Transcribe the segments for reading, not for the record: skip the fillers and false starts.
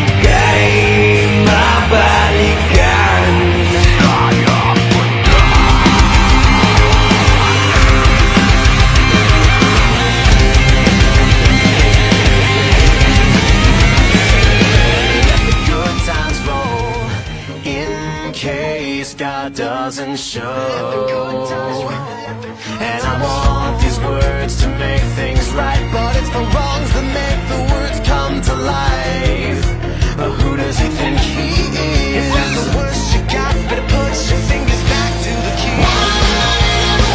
ika'y mabalikan. Let the good times roll in case God doesn't show. And I want these words to make things right, but it's the wrongs that make the words come to life. But who does he think he is? If that's the worst you got, better put your fingers back to the key.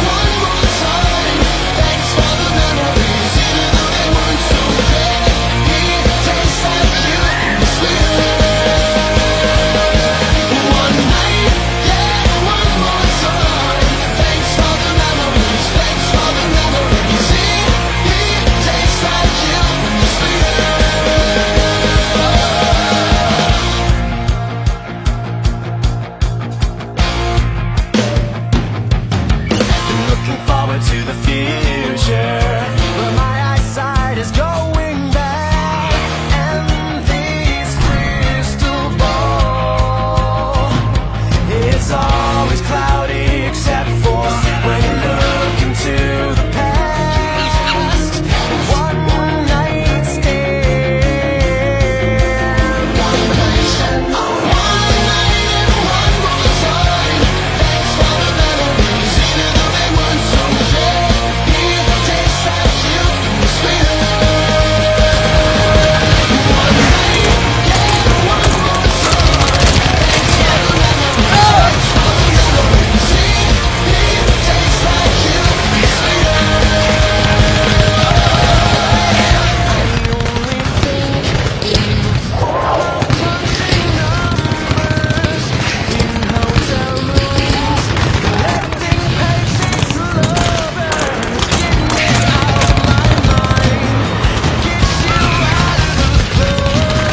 One more time, thanks for the memories, even though they weren't so great. It tastes like you, sweeter. One night, yeah, one more time, thanks for the memories, thanks for the memories. It tastes like you, sweeter. Looking forward to the future, but my eyesight is going back, and this crystal ball is always cloudy except for when you look into the past. One night stand, one night stand, one night and one more time. Thanks for the memories, even though they weren't so great. It tastes like you, sweeter. One night, yeah, one more time. Thanks for the memories, thanks for the memories. It tastes like you, sweeter. I only think in punching numbers in hotel rooms, collecting patience lovers. Get me out of my mind, get you out of the doors.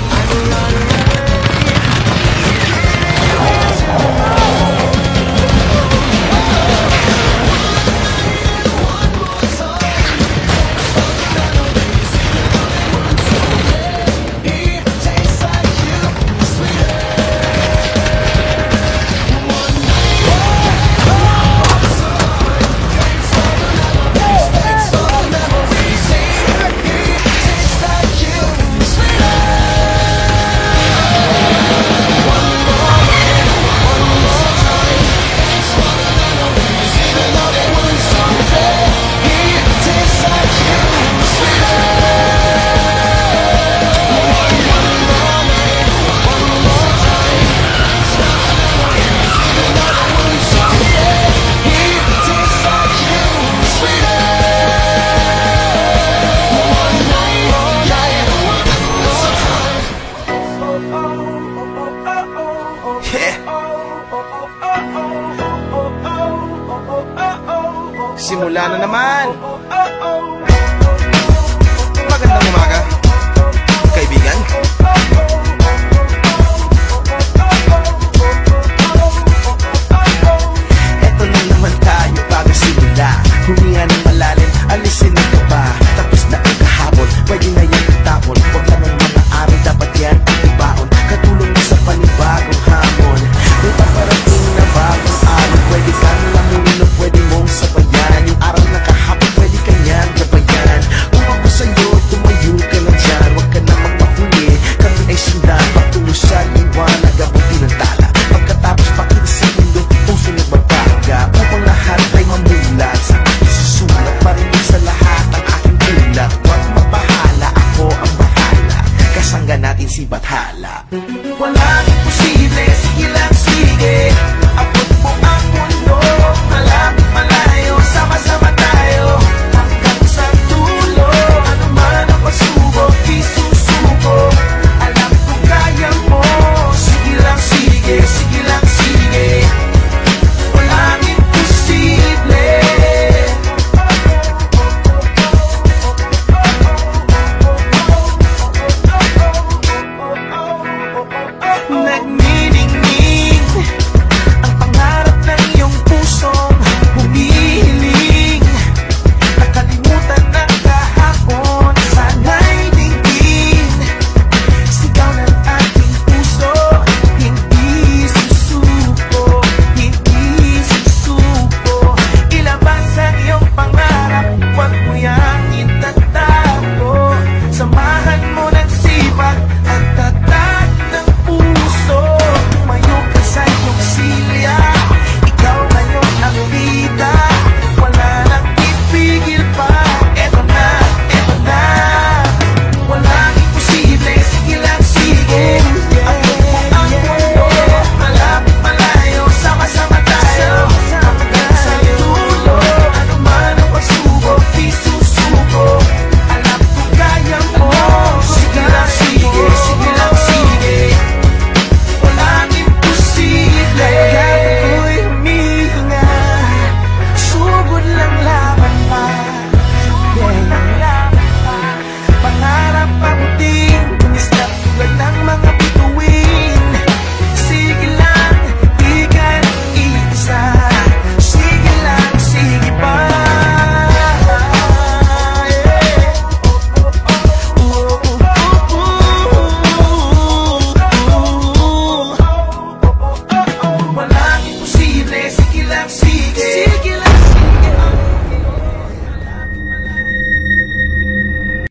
I'm running away, it tastes like you, sweeter. Simula na naman. Magandang umaga, kaibigan.